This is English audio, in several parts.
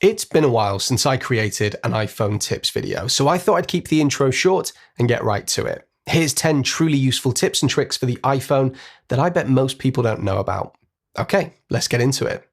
It's been a while since I created an iPhone tips video, so I thought I'd keep the intro short and get right to it. Here's 10 truly useful tips and tricks for the iPhone that I bet most people don't know about. Okay, let's get into it.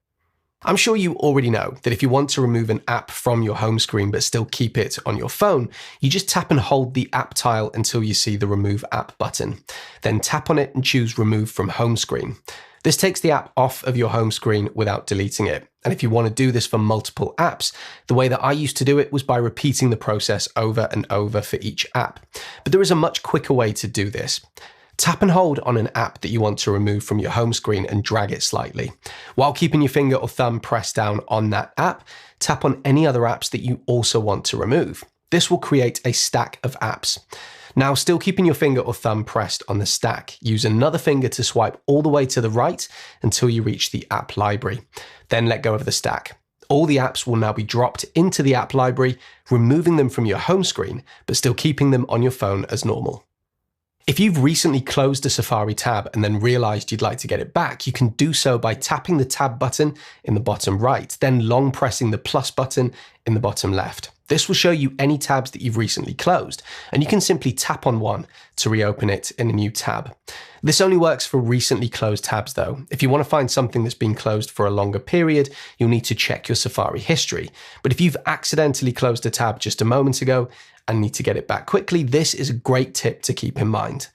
I'm sure you already know that if you want to remove an app from your home screen but still keep it on your phone, you just tap and hold the app tile until you see the Remove App button. Then tap on it and choose Remove from Home Screen. This takes the app off of your home screen without deleting it. And if you want to do this for multiple apps, the way that I used to do it was by repeating the process over and over for each app. But there is a much quicker way to do this. Tap and hold on an app that you want to remove from your home screen and drag it slightly. While keeping your finger or thumb pressed down on that app, tap on any other apps that you also want to remove. This will create a stack of apps. Now, still keeping your finger or thumb pressed on the stack, use another finger to swipe all the way to the right until you reach the app library. Then let go of the stack. All the apps will now be dropped into the app library, removing them from your home screen, but still keeping them on your phone as normal. If you've recently closed a Safari tab and then realized you'd like to get it back, you can do so by tapping the tab button in the bottom right, then long pressing the plus button in the bottom left. This will show you any tabs that you've recently closed, and you can simply tap on one to reopen it in a new tab. This only works for recently closed tabs though. If you want to find something that's been closed for a longer period, you'll need to check your Safari history. But if you've accidentally closed a tab just a moment ago and need to get it back quickly, this is a great tip to keep in mind.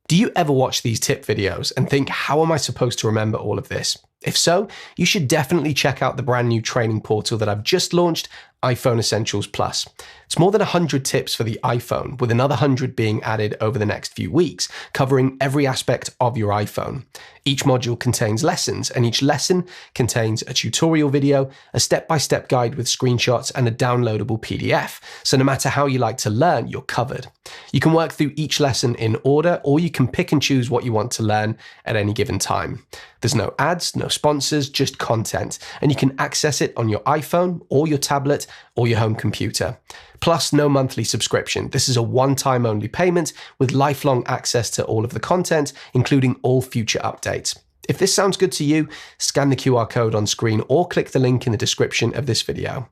Do you ever watch these tip videos and think, how am I supposed to remember all of this? If so, you should definitely check out the brand new training portal that I've just launched, iPhone Essentials Plus. It's more than 100 tips for the iPhone, with another 100 being added over the next few weeks, covering every aspect of your iPhone. Each module contains lessons, and each lesson contains a tutorial video, a step-by-step guide with screenshots, and a downloadable PDF. So no matter how you like to learn, you're covered. You can work through each lesson in order, or you can pick and choose what you want to learn at any given time. There's no ads, no sponsors, just content, and you can access it on your iPhone or your tablet or your home computer. Plus, no monthly subscription. This is a one-time only payment with lifelong access to all of the content, including all future updates. If this sounds good to you, scan the QR code on screen or click the link in the description of this video.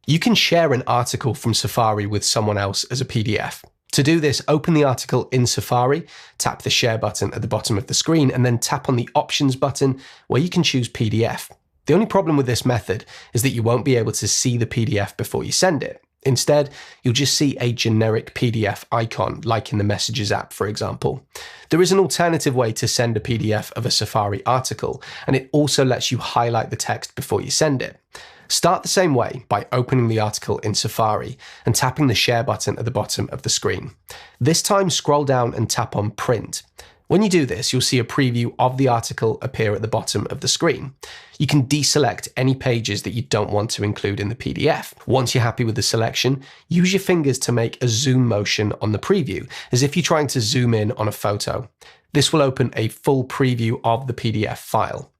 You can share an article from Safari with someone else as a PDF. To do this, open the article in Safari, tap the share button at the bottom of the screen, and then tap on the options button where you can choose PDF. The only problem with this method is that you won't be able to see the PDF before you send it. Instead, you'll just see a generic PDF icon, like in the Messages app, for example. There is an alternative way to send a PDF of a Safari article, and it also lets you highlight the text before you send it. Start the same way by opening the article in Safari and tapping the share button at the bottom of the screen. This time, scroll down and tap on Print. When you do this, you'll see a preview of the article appear at the bottom of the screen. You can deselect any pages that you don't want to include in the PDF. Once you're happy with the selection, use your fingers to make a zoom motion on the preview, as if you're trying to zoom in on a photo. This will open a full preview of the PDF file.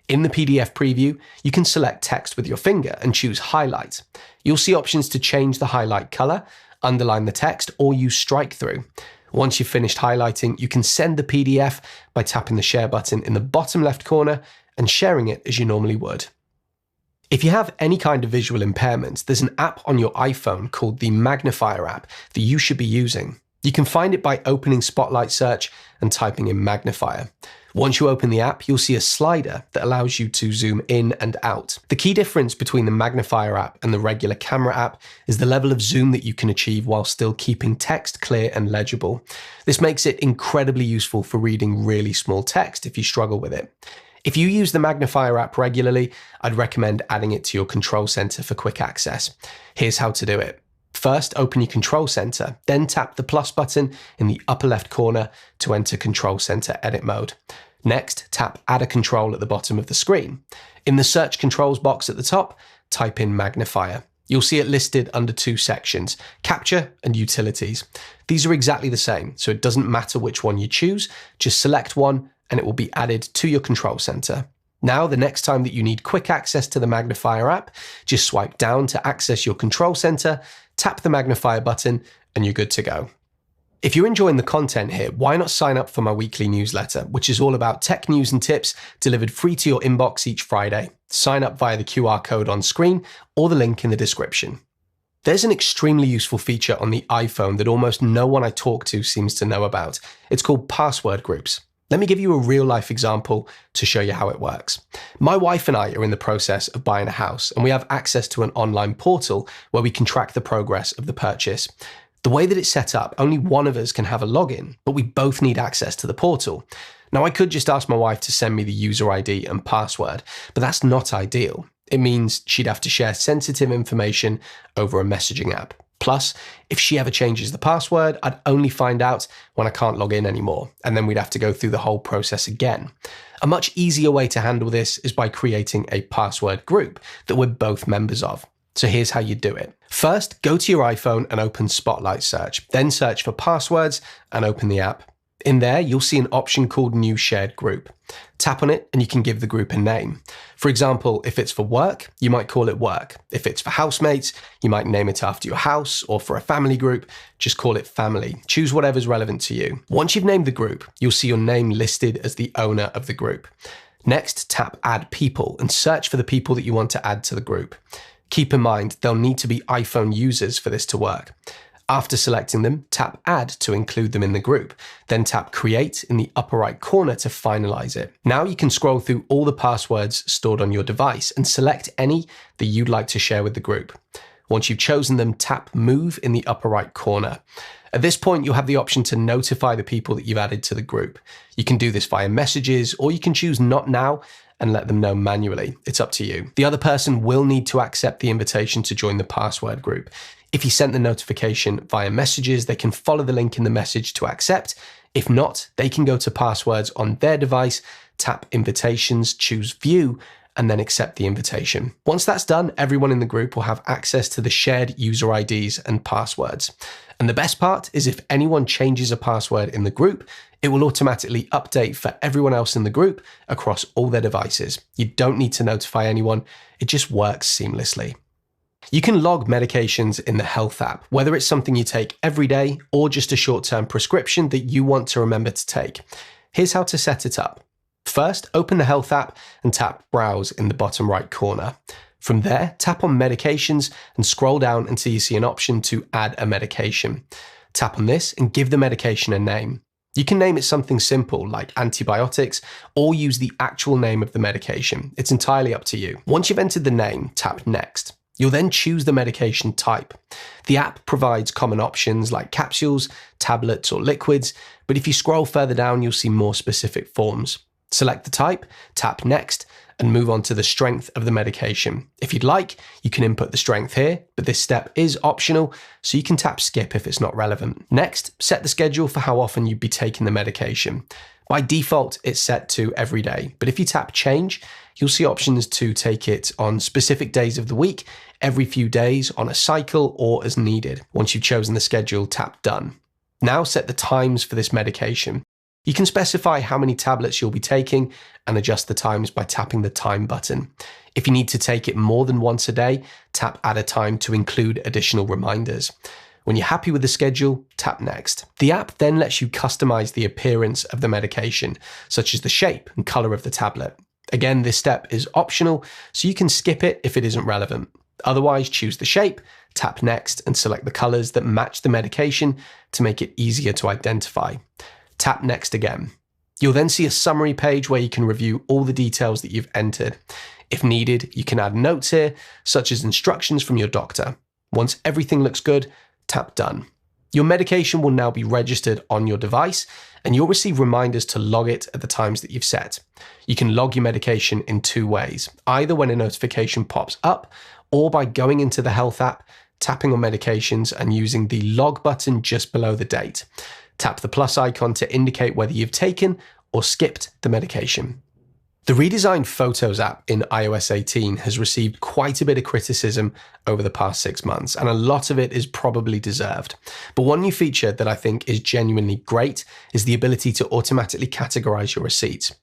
In the PDF preview, you can select text with your finger and choose Highlight. You'll see options to change the highlight color, underline the text, or use strike through. Once you've finished highlighting, you can send the PDF by tapping the share button in the bottom left corner and sharing it as you normally would. If you have any kind of visual impairment, there's an app on your iPhone called the Magnifier app that you should be using. You can find it by opening Spotlight Search and typing in Magnifier. Once you open the app, you'll see a slider that allows you to zoom in and out. The key difference between the Magnifier app and the regular camera app is the level of zoom that you can achieve while still keeping text clear and legible. This makes it incredibly useful for reading really small text if you struggle with it. If you use the Magnifier app regularly, I'd recommend adding it to your control center for quick access. Here's how to do it. First, open your control center, then tap the plus button in the upper left corner to enter control center edit mode. Next, tap Add a Control at the bottom of the screen. In the search controls box at the top, type in Magnifier. You'll see it listed under two sections, Capture and Utilities. These are exactly the same, so it doesn't matter which one you choose, just select one and it will be added to your control center. Now, the next time that you need quick access to the Magnifier app, just swipe down to access your control center, tap the Magnifier button, and you're good to go. If you're enjoying the content here, why not sign up for my weekly newsletter, which is all about tech news and tips delivered free to your inbox each Friday. Sign up via the QR code on screen or the link in the description. There's an extremely useful feature on the iPhone that almost no one I talk to seems to know about. It's called password groups. Let me give you a real-life example to show you how it works. My wife and I are in the process of buying a house, and we have access to an online portal where we can track the progress of the purchase. The way that it's set up, only one of us can have a login, but we both need access to the portal. Now, I could just ask my wife to send me the user ID and password, but that's not ideal. It means she'd have to share sensitive information over a messaging app. Plus, if she ever changes the password, I'd only find out when I can't log in anymore, and then we'd have to go through the whole process again. A much easier way to handle this is by creating a password group that we're both members of. So here's how you do it. First, go to your iPhone and open Spotlight Search, then search for passwords and open the app. In there, you'll see an option called New Shared Group. Tap on it and you can give the group a name. For example, if it's for work, you might call it work. If it's for housemates, you might name it after your house, or for a family group, just call it family. Choose whatever's relevant to you. Once you've named the group, you'll see your name listed as the owner of the group. Next, tap Add People and search for the people that you want to add to the group. Keep in mind, they'll need to be iPhone users for this to work. After selecting them, tap Add to include them in the group, then tap Create in the upper right corner to finalize it. Now you can scroll through all the passwords stored on your device and select any that you'd like to share with the group. Once you've chosen them, tap Move in the upper right corner. At this point, you'll have the option to notify the people that you've added to the group. You can do this via messages, or you can choose Not Now and let them know manually. It's up to you. The other person will need to accept the invitation to join the password group. If you sent the notification via messages, they can follow the link in the message to accept. If not, they can go to passwords on their device, tap Invitations, choose View, and then accept the invitation. Once that's done, everyone in the group will have access to the shared user IDs and passwords. And the best part is if anyone changes a password in the group, it will automatically update for everyone else in the group across all their devices. You don't need to notify anyone, it just works seamlessly. You can log medications in the Health app, whether it's something you take every day or just a short-term prescription that you want to remember to take. Here's how to set it up. First, open the Health app and tap Browse in the bottom right corner. From there, tap on Medications and scroll down until you see an option to add a medication. Tap on this and give the medication a name. You can name it something simple like antibiotics or use the actual name of the medication. It's entirely up to you. Once you've entered the name, tap Next. You'll then choose the medication type. The app provides common options like capsules, tablets, or liquids, but if you scroll further down, you'll see more specific forms. Select the type, tap Next, and move on to the strength of the medication. If you'd like, you can input the strength here, but this step is optional, so you can tap Skip if it's not relevant. Next, set the schedule for how often you'd be taking the medication. By default, it's set to every day, but if you tap Change, you'll see options to take it on specific days of the week, every few days, on a cycle, or as needed. Once you've chosen the schedule, tap Done. Now set the times for this medication. You can specify how many tablets you'll be taking and adjust the times by tapping the Time button. If you need to take it more than once a day, tap Add a Time to include additional reminders. When you're happy with the schedule, tap Next. The app then lets you customize the appearance of the medication, such as the shape and color of the tablet. Again, this step is optional, so you can skip it if it isn't relevant. Otherwise, choose the shape, tap Next, and select the colors that match the medication to make it easier to identify. Tap Next again. You'll then see a summary page where you can review all the details that you've entered. If needed, you can add notes here, such as instructions from your doctor. Once everything looks good, tap Done. Your medication will now be registered on your device, and you'll receive reminders to log it at the times that you've set. You can log your medication in two ways, either when a notification pops up, or by going into the Health app, tapping on medications and using the Log button just below the date. Tap the plus icon to indicate whether you've taken or skipped the medication. The redesigned Photos app in iOS 18 has received quite a bit of criticism over the past 6 months, and a lot of it is probably deserved. But one new feature that I think is genuinely great is the ability to automatically categorize your receipts.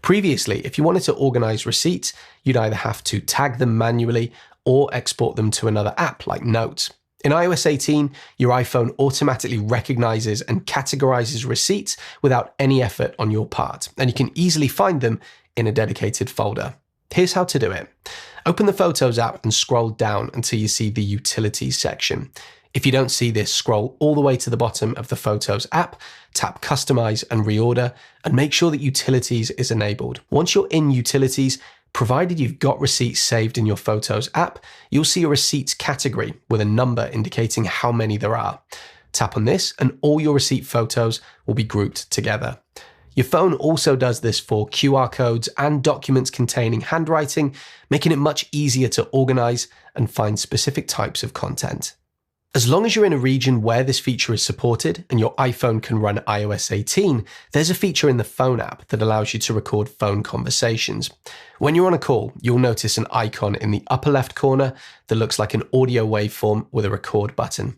Previously, if you wanted to organize receipts, you'd either have to tag them manually or export them to another app like Notes. In iOS 18, your iPhone automatically recognizes and categorizes receipts without any effort on your part, and you can easily find them in a dedicated folder. Here's how to do it. Open the Photos app and scroll down until you see the Utilities section. If you don't see this, scroll all the way to the bottom of the Photos app, tap Customize and Reorder, and make sure that Utilities is enabled. Once you're in Utilities, provided you've got receipts saved in your Photos app, you'll see a receipts category with a number indicating how many there are. Tap on this and all your receipt photos will be grouped together. Your phone also does this for QR codes and documents containing handwriting, making it much easier to organize and find specific types of content. As long as you're in a region where this feature is supported and your iPhone can run iOS 18, there's a feature in the phone app that allows you to record phone conversations. When you're on a call, you'll notice an icon in the upper left corner that looks like an audio waveform with a record button.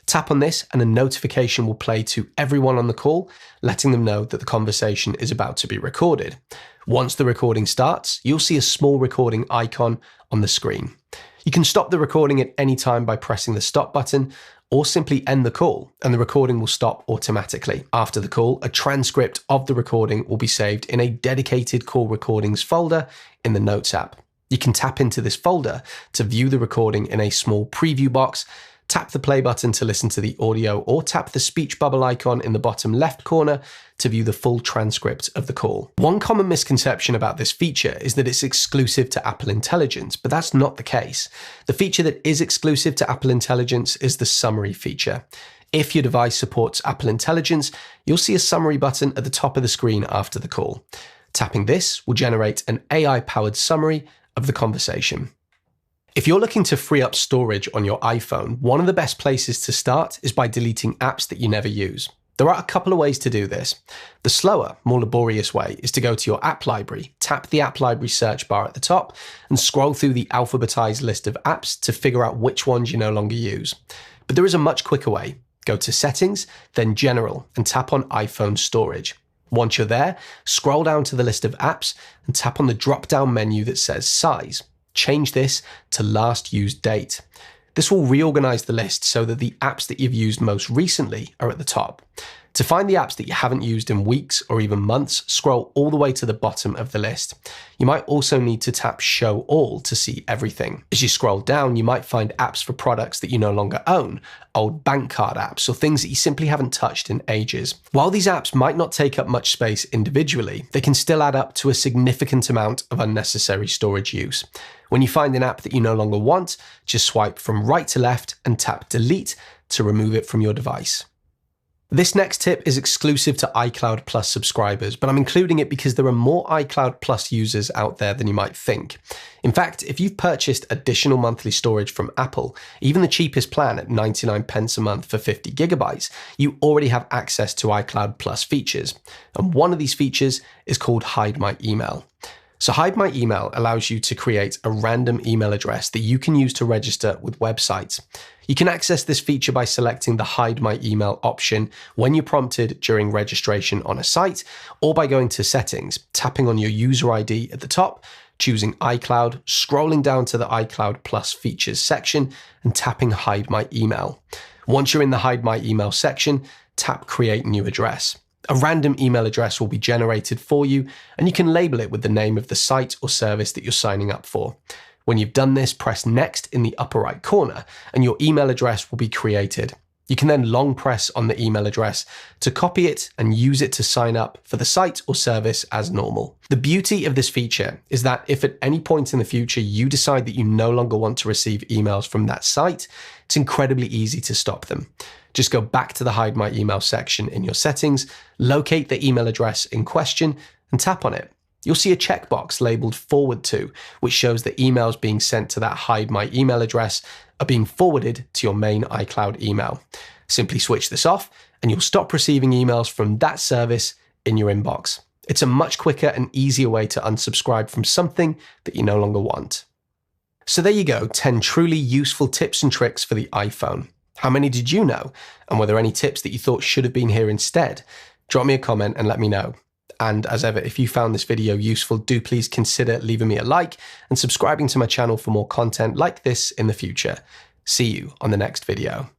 Tap on this and a notification will play to everyone on the call, letting them know that the conversation is about to be recorded. Once the recording starts, you'll see a small recording icon on the screen. You can stop the recording at any time by pressing the stop button, or simply end the call and the recording will stop automatically. After the call, a transcript of the recording will be saved in a dedicated call recordings folder in the Notes app. You can tap into this folder to view the recording in a small preview box, tap the play button to listen to the audio, or tap the speech bubble icon in the bottom left corner to view the full transcript of the call. One common misconception about this feature is that it's exclusive to Apple Intelligence, but that's not the case. The feature that is exclusive to Apple Intelligence is the summary feature. If your device supports Apple Intelligence, you'll see a summary button at the top of the screen after the call. Tapping this will generate an AI-powered summary of the conversation. If you're looking to free up storage on your iPhone, one of the best places to start is by deleting apps that you never use. There are a couple of ways to do this. The slower, more laborious way is to go to your app library, tap the app library search bar at the top, and scroll through the alphabetized list of apps to figure out which ones you no longer use. But there is a much quicker way. Go to Settings, then General, and tap on iPhone Storage. Once you're there, scroll down to the list of apps and tap on the drop-down menu that says Size. Change this to Last Used Date. This will reorganize the list so that the apps that you've used most recently are at the top. To find the apps that you haven't used in weeks or even months, scroll all the way to the bottom of the list. You might also need to tap Show All to see everything. As you scroll down, you might find apps for products that you no longer own, old bank card apps, or things that you simply haven't touched in ages. While these apps might not take up much space individually, they can still add up to a significant amount of unnecessary storage use. When you find an app that you no longer want, just swipe from right to left and tap Delete to remove it from your device. This next tip is exclusive to iCloud Plus subscribers, but I'm including it because there are more iCloud Plus users out there than you might think. In fact, if you've purchased additional monthly storage from Apple, even the cheapest plan at 99 pence a month for 50 gigabytes, you already have access to iCloud Plus features. And one of these features is called Hide My Email. So Hide My Email allows you to create a random email address that you can use to register with websites. You can access this feature by selecting the Hide My Email option when you're prompted during registration on a site, or by going to Settings, tapping on your user ID at the top, choosing iCloud, scrolling down to the iCloud Plus features section, and tapping Hide My Email. Once you're in the Hide My Email section, tap Create New Address. A random email address will be generated for you, and you can label it with the name of the site or service that you're signing up for. When you've done this, press Next in the upper right corner, and your email address will be created. You can then long press on the email address to copy it and use it to sign up for the site or service as normal. The beauty of this feature is that if at any point in the future you decide that you no longer want to receive emails from that site, it's incredibly easy to stop them. Just go back to the Hide My Email section in your settings, locate the email address in question, and tap on it. You'll see a checkbox labeled Forward To, which shows that emails being sent to that Hide My Email address are being forwarded to your main iCloud email. Simply switch this off, and you'll stop receiving emails from that service in your inbox. It's a much quicker and easier way to unsubscribe from something that you no longer want. So there you go, 10 truly useful tips and tricks for the iPhone. How many did you know? And were there any tips that you thought should have been here instead? Drop me a comment and let me know. And as ever, if you found this video useful, do please consider leaving me a like and subscribing to my channel for more content like this in the future. See you on the next video.